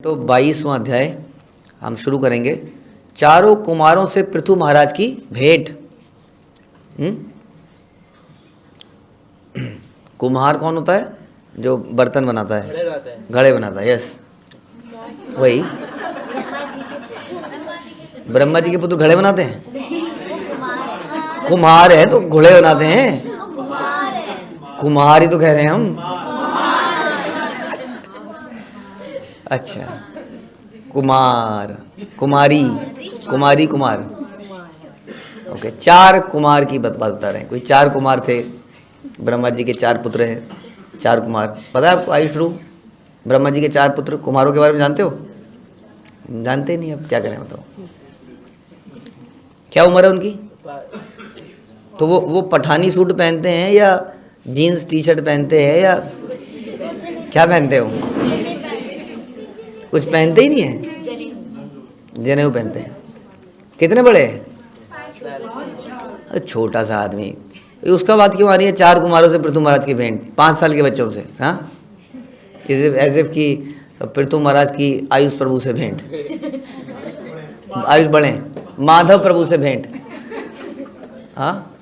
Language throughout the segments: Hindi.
तो 22वां अध्याय हम शुरू करेंगे। चारों कुमारों से पृथु महाराज की भेंट। कुम्हार कौन होता है? जो बर्तन बनाता है, घड़े बनाता है। यस, वही ब्रह्मा जी के पुत्र घड़े बनाते हैं। कुम्हार है तो घोड़े बनाते हैं। कुम्हार ही तो कह रहे हैं हम। अच्छा, कुमार, कुमारी, कुमारी, कुमार। ओके, 4 कुमार की बात बता रहे हैं। कोई 4 कुमार थे, ब्रह्मा जी के 4 पुत्र हैं, 4 कुमार। पता है आपको आयुष प्रभु? ब्रह्मा जी के 4 पुत्र कुमारों के बारे में जानते हो? जानते ही नहीं, अब क्या करें बताओ। क्या उम्र है उनकी? तो वो पठानी सूट पहनते हैं या जीन्स टी शर्ट पहनते हैं या क्या पहनते हो? कुछ पहनते ही नहीं है, जनेऊ पहनते हैं। कितने बड़े हैं? छोटा सा आदमी, उसका बात क्यों आ रही है? 4 कुमारों से पृथु महाराज की भेंट, 5 साल के बच्चों से। हाँ, ऐसे कि पृथु महाराज की आयुष प्रभु से भेंट, आयुष बढ़े, माधव प्रभु से भेंट। हाँ,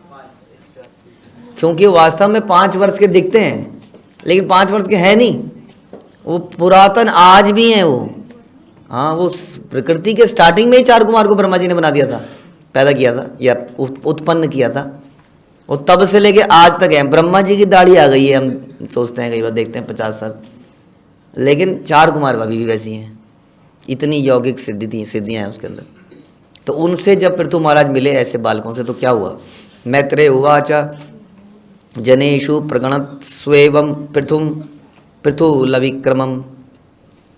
क्योंकि वास्तव में 5 वर्ष के दिखते हैं, लेकिन 5 वर्ष के हैं नहीं, वो पुरातन आज भी हैं वो। हाँ, वो प्रकृति के स्टार्टिंग में ही 4 कुमार को ब्रह्मा जी ने बना दिया था, पैदा किया था या उत्पन्न किया था। वो तब से लेके आज तक है। ब्रह्मा जी की दाढ़ी आ गई है, हम सोचते हैं, कई बार देखते हैं 50 साल, लेकिन 4 कुमार अभी भी वैसी हैं। इतनी यौगिक सिद्धियाँ हैं उसके अंदर। तो उनसे जब पृथु महाराज मिले ऐसे बालकों से, तो क्या हुआ? मैत्रेय उवाच जनेषु प्रगणत स्वेवं पृथु लविक्रमं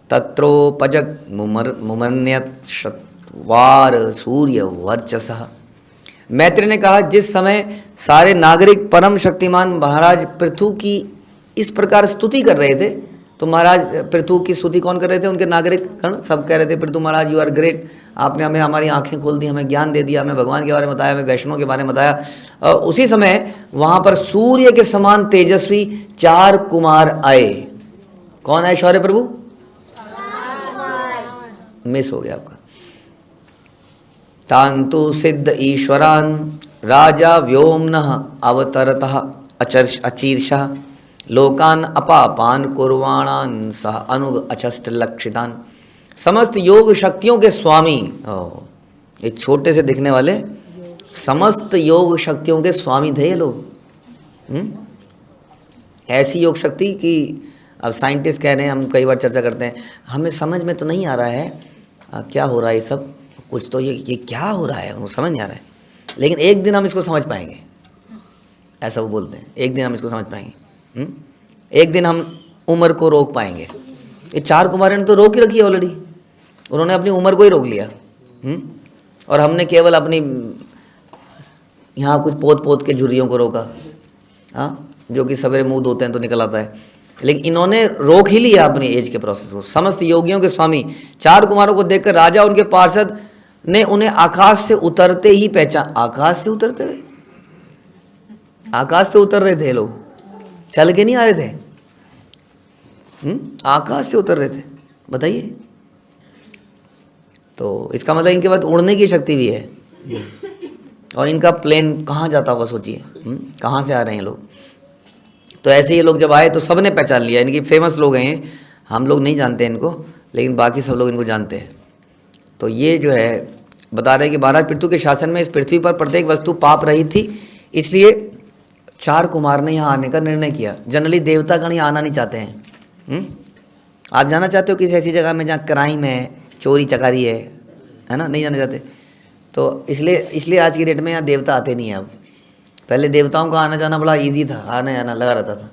तत्रोपजग मुमन्यत शतवार सूर्य वर्चसः। मैत्री ने कहा, जिस समय सारे नागरिक परम शक्तिमान महाराज पृथु की इस प्रकार स्तुति कर रहे थे, तो महाराज पृथु की स्तुति कौन कर रहे थे? उनके नागरिक गण सब कह रहे थे, पृथु महाराज यू आर ग्रेट, आपने हमें हमारी आंखें खोल दी, हमें ज्ञान दे दिया, हमें भगवान के बारे में बताया, हमें वैष्णव के बारे में बताया। उसी समय वहाँ पर सूर्य के समान तेजस्वी 4 कुमार आए। कौन आए शौर्य प्रभु? मिस हो गया आपका। तांतु सिद्ध ईश्वरान राजा व्योमनः अवतरतः अचीर्षः लोकान अपापान कुर्वाणान सह अनुग अचष्ट लक्षितान। समस्त योग शक्तियों के स्वामी, एक छोटे से दिखने वाले समस्त योग शक्तियों के स्वामी थे ये लोग। ऐसी योग शक्ति कि अब साइंटिस्ट कह रहे हैं, हम कई बार चर्चा करते हैं, हमें समझ में तो नहीं आ रहा है क्या हो रहा है, ये सब कुछ तो ये क्या हो रहा है, उनको समझ नहीं आ रहा है, लेकिन एक दिन हम इसको समझ पाएंगे, ऐसा वो बोलते हैं। एक दिन हम इसको समझ पाएंगे, एक दिन हम उम्र को रोक पाएंगे। ये 4 कुमारों ने तो रोक ही रखी है ऑलरेडी, उन्होंने अपनी उम्र को ही रोक लिया। और हमने केवल अपनी यहाँ कुछ पोत के झुर्रियों को रोका। हाँ, जो कि सवेरे मुँह धोते हैं तो निकल आता है, लेकिन इन्होंने रोक ही लिया अपनी एज के प्रोसेस को। समस्त योगियों के स्वामी 4 कुमारों को देखकर राजा उनके पार्षद ने उन्हें आकाश से उतरते ही पहचान। आकाश से उतरते हुए, आकाश से उतर रहे थे लोग, चल के नहीं आ रहे थे। आकाश से उतर रहे थे, बताइए। तो इसका मतलब इनके पास उड़ने की शक्ति भी है। और इनका प्लेन कहाँ जाता होगा, सोचिए, कहाँ से आ रहे हैं लोग। तो ऐसे ये लोग जब आए तो सबने पहचान लिया, इनकी फेमस लोग हैं, हम लोग नहीं जानते इनको, लेकिन बाकी सब लोग इनको जानते हैं। तो ये जो है बता रहे हैं कि महाराज पृथु के शासन में इस पृथ्वी पर प्रत्येक वस्तु पाप रही थी, इसलिए 4 कुमार ने यहाँ आने का निर्णय किया। जनरली देवतागण यहाँ आना नहीं चाहते हैं। आप जाना चाहते हो किसी ऐसी जगह में जहाँ क्राइम है, चोरी चकारी है ना? नहीं जाना चाहते। तो इसलिए आज की डेट में यहाँ देवता आते नहीं हैं अब। पहले देवताओं का आना जाना बड़ा इजी था, आना जाना लगा रहता था।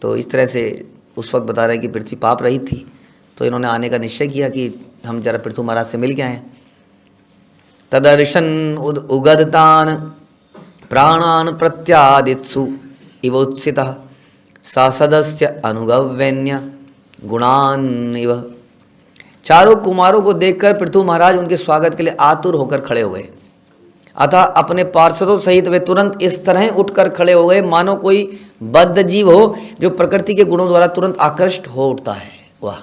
तो इस तरह से उस वक्त बता रहे हैं कि पृथ्वी पाप रही थी, तो इन्होंने आने का निश्चय किया कि हम जरा पृथु महाराज से मिल के आएँ। तदर्शन उगदतान प्राणान प्रत्यादित्सु इवोत्सितः सासदस्य अनुगव्यन्य गुणान इव। 4 कुमारों को देखकर पृथु महाराज उनके स्वागत के लिए आतुर होकर खड़े हो गए। अतः अपने पार्षदों सहित वे तुरंत इस तरह उठकर खड़े हो गए मानो कोई बद्ध जीव हो जो प्रकृति के गुणों द्वारा तुरंत आकृष्ट हो उठता है। वाह,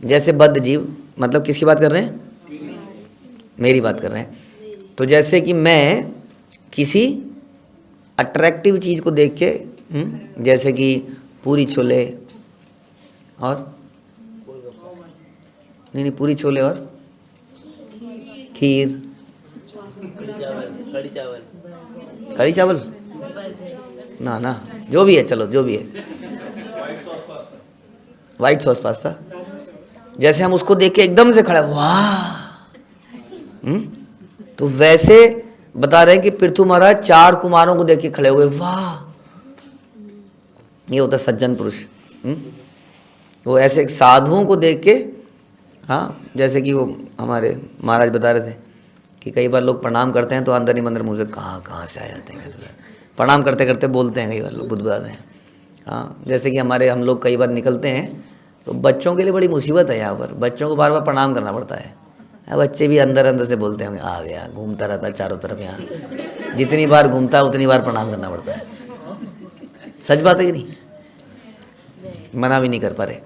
जैसे बद्ध जीव, मतलब किसकी बात कर रहे हैं? मेरी बात कर रहे हैं। तो जैसे कि मैं किसी अट्रैक्टिव चीज़ को देख के, जैसे कि पूरी छोले और नहीं पूरी छोले और खीर, कढ़ी चावल ना जो भी है, चलो जो भी है, वाइट सॉस पास्ता, जैसे हम उसको देख के एकदम से खड़ा, वाह, तो वैसे बता रहे हैं कि पृथु महाराज 4 कुमारों को देख के खड़े हुए, वाह। ये होता सज्जन पुरुष। वो ऐसे साधुओं को देख के, हाँ, जैसे कि वो हमारे महाराज बता रहे थे कि कई बार लोग प्रणाम करते हैं तो अंदर ही अंदर मुँह से कहाँ से आ जाते हैं, प्रणाम करते करते बोलते हैं, कई बार लोग बुदबुदाते हैं। हाँ, जैसे कि हम लोग कई बार निकलते हैं तो बच्चों के लिए बड़ी मुसीबत है यहाँ पर, बच्चों को बार बार प्रणाम करना पड़ता है। बच्चे भी अंदर अंदर से बोलते होंगे, आ गया, घूमता रहता है चारों तरफ, यहाँ जितनी बार घूमता है उतनी बार प्रणाम करना पड़ता है। सच बात है कि नहीं? मना भी नहीं कर पा रहे।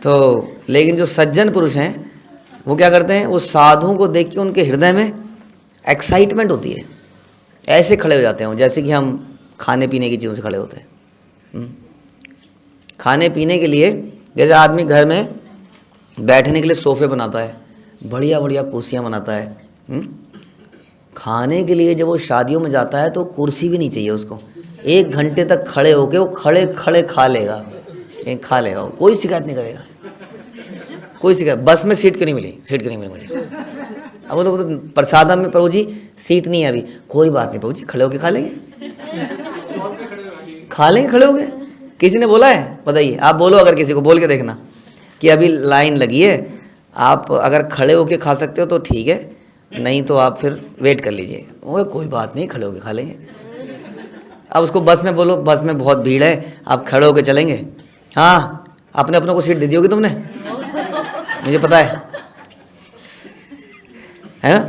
तो लेकिन जो सज्जन पुरुष हैं वो क्या करते हैं, वो साधुओं को देख के उनके हृदय में एक्साइटमेंट होती है, ऐसे खड़े हो जाते हैं जैसे कि हम खाने पीने की चीज़ों से खड़े होते हैं। खाने पीने के लिए जैसे आदमी घर में बैठने के लिए सोफे बनाता है, बढ़िया बढ़िया कुर्सियाँ बनाता है, खाने के लिए जब वो शादियों में जाता है तो कुर्सी भी नहीं चाहिए उसको, 1 घंटे तक खड़े होके वो खड़े खड़े खा लेगा, वो कोई शिकायत नहीं करेगा, कोई शिकायत। बस में सीट क्यों नहीं मिली, सीट क्यों नहीं मिली मुझे? अब वो तो प्रसादम में, प्रभु जी सीट नहीं है अभी, कोई बात नहीं प्रभु जी, खड़े होके खा लेंगे, खड़े होके। किसी ने बोला है? बताइए, आप बोलो, अगर किसी को बोल के देखना कि अभी लाइन लगी है, आप अगर खड़े होके खा सकते हो तो ठीक है, नहीं तो आप फिर वेट कर लीजिए। वो कोई बात नहीं, खड़े होके खा लेंगे। अब उसको बस में बोलो, बस में बहुत भीड़ है, आप खड़े होके चलेंगे? हाँ, अपने अपनों को सीट दे दी होगी तुमने, मुझे पता है ना?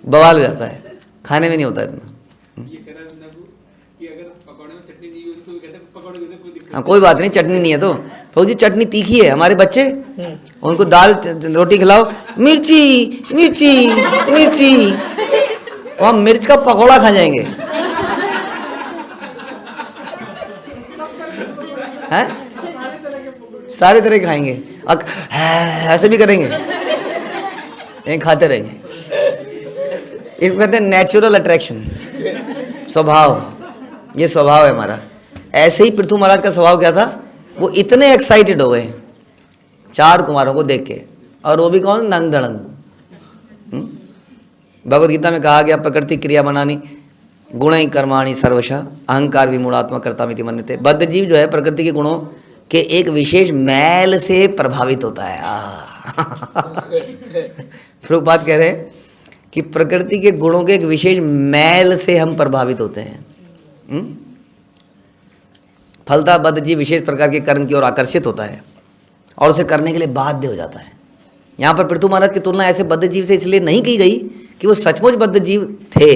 बवाल हो जाता है, खाने में नहीं होता इतना। हाँ, कोई बात नहीं, चटनी नहीं है तो प्रभु जी चटनी तीखी है, हमारे बच्चे उनको दाल रोटी खिलाओ, मिर्ची मिर्ची मिर्ची, और हम मिर्च का पकौड़ा खा जाएंगे, हैं? सारे तरह के खाएंगे, ऐसे भी करेंगे, खाते रहेंगे। इसको कहते हैं नेचुरल अट्रैक्शन, स्वभाव। ये स्वभाव है हमारा। ऐसे ही पृथु महाराज का स्वभाव क्या था, वो इतने एक्साइटेड हो गए 4 कुमारों को देख के, और वो भी कौन? नंग धड़ंग। भगवद गीता में कहा गया, प्रकृति क्रिया बनानी गुण कर्माणि सर्वशः अहंकार विमूढ़ात्मा कर्तामिति मन्यते। बद्ध जीव जो है प्रकृति के गुणों के एक विशेष मैल से प्रभावित होता है। प्रभुपाद कह रहे हैं कि प्रकृति के गुणों के एक विशेष मैल से हम प्रभावित होते हैं। फलतः बद्ध जीव विशेष प्रकार के कर्म की ओर आकर्षित होता है और उसे करने के लिए बाध्य हो जाता है। यहाँ पर पृथु महाराज की तुलना ऐसे बद्ध जीव से इसलिए नहीं की गई कि वो सचमुच बद्ध जीव थे,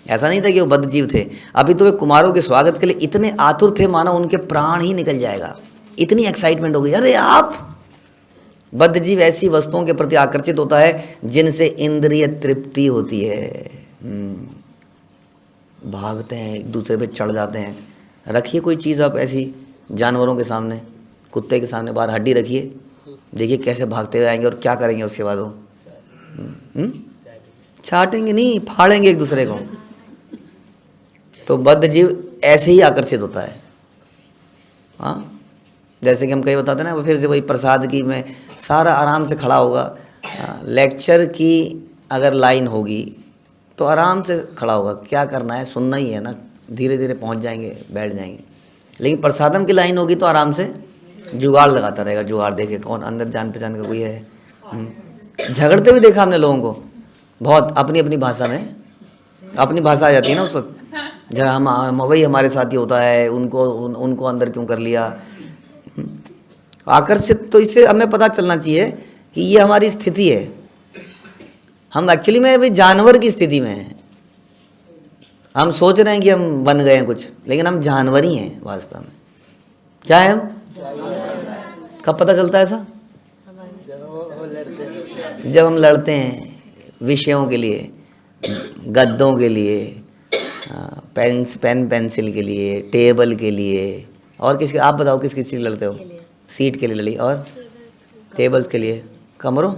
ऐसा नहीं था कि वो बद्ध जीव थे, अभी तो वे कुमारों के स्वागत के लिए इतने आतुर थे मानो उनके प्राण ही निकल जाएगा, इतनी एक्साइटमेंट हो गई। अरे आप! बद्ध जीव ऐसी वस्तुओं के प्रति आकर्षित होता है जिनसे इंद्रिय तृप्ति होती है। भागते हैं, एक दूसरे पे चढ़ जाते हैं। रखिए कोई चीज़ आप ऐसी जानवरों के सामने, कुत्ते के सामने बाहर हड्डी रखिए, देखिए कैसे भागते हुए आएंगे और क्या करेंगे उसके बाद वो छाटेंगे नहीं, फाड़ेंगे एक दूसरे को। तो बद्ध जीव ऐसे ही आकर्षित होता है। हाँ, जैसे कि हम कहीं बताते हैं ना, फिर से वही प्रसाद की में सारा आराम से खड़ा होगा। लेक्चर की अगर लाइन होगी तो आराम से खड़ा होगा, क्या करना है, सुनना ही है ना, धीरे धीरे पहुंच जाएंगे, बैठ जाएंगे। लेकिन प्रसादम की लाइन होगी तो आराम से जुगाड़ लगाता रहेगा, जुगाड़ देखे कौन अंदर जान पहचान का कोई है। झगड़ते हुए देखा हमने लोगों को बहुत, अपनी अपनी भाषा में, अपनी भाषा आ जाती है ना उस वक्त, जरा हम वही हमारे साथ ही होता है, उनको अंदर क्यों कर लिया। आकर्षित, तो इससे हमें पता चलना चाहिए कि ये हमारी स्थिति है। हम एक्चुअली में अभी जानवर की स्थिति में हैं। हम सोच रहे हैं कि हम बन गए हैं कुछ, लेकिन हम जानवर ही हैं वास्तव में। क्या है हम? कब पता चलता है ऐसा? जब हम लड़ते हैं विषयों के लिए, गद्दों के लिए, पेन पेंसिल के लिए, टेबल के लिए, और किसके, आप बताओ किस किस चीज़ लड़ते हो? सीट के लिए लड़ी, और टेबल्स के लिए, कमरों,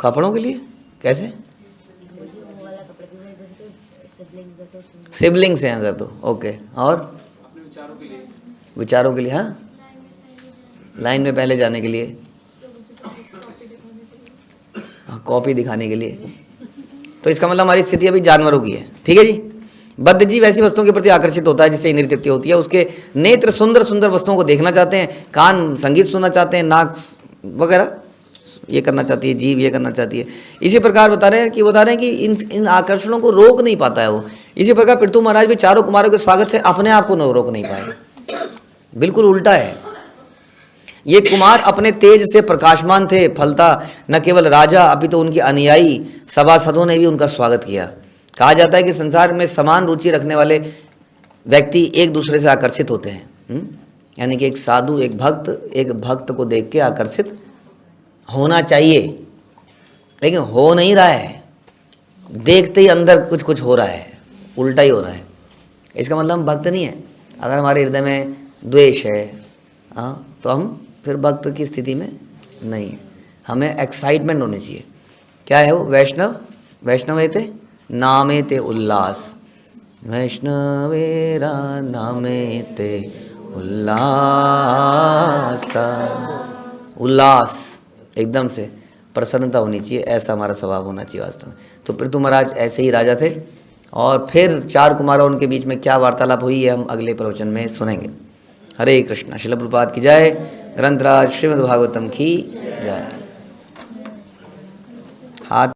कपड़ों के लिए, कैसे? सिबलिंग्स हैं अगर तो ओके, और विचारों के लिए, हाँ, लाइन में पहले जाने के लिए, कॉपी दिखाने के लिए। तो इसका मतलब हमारी स्थिति अभी जानवरों की है, ठीक है जी। बद्ध जीव ऐसी वस्तुओं के प्रति आकर्षित होता है जिससे इंद्रिय तृप्ति होती है। उसके नेत्र सुंदर सुंदर वस्तुओं को देखना चाहते हैं, कान संगीत सुनना चाहते हैं, नाक वगैरह ये करना चाहती है, जीभ ये करना चाहती है। इसी प्रकार बता रहे हैं कि इन आकर्षणों को रोक नहीं पाता है वो। इसी प्रकार पृथु महाराज भी चारों कुमारों के स्वागत से अपने आप को रोक नहीं पाए। बिल्कुल उल्टा है। ये कुमार अपने तेज से प्रकाशमान थे, फलता न केवल राजा अपितु उनके अनुयायी सभासदों ने भी उनका स्वागत किया। कहा जाता है कि संसार में समान रुचि रखने वाले व्यक्ति एक दूसरे से आकर्षित होते हैं। यानी कि एक साधु एक भक्त को देख के आकर्षित होना चाहिए, लेकिन हो नहीं रहा है। देखते ही अंदर कुछ कुछ हो रहा है, उल्टा ही हो रहा है। इसका मतलब हम भक्त नहीं है। अगर हमारे हृदय में द्वेष है, तो हम फिर भक्त की स्थिति में नहीं है। हमें एक्साइटमेंट होनी चाहिए। क्या है वो? वैष्णवे ते नामे ते उल्लास, वैष्णवेरा नामे ते उल्लास, एकदम से प्रसन्नता होनी चाहिए। ऐसा हमारा स्वभाव होना चाहिए वास्तव में। तो पृथु महाराज ऐसे ही राजा थे। और फिर चार कुमारों उनके बीच में क्या वार्तालाप हुई है हम अगले प्रवचन में सुनेंगे। हरे कृष्णा। श्रील प्रभुपाद की जय। ग्रंथराज श्रीमद् भागवतम की जय। हाथ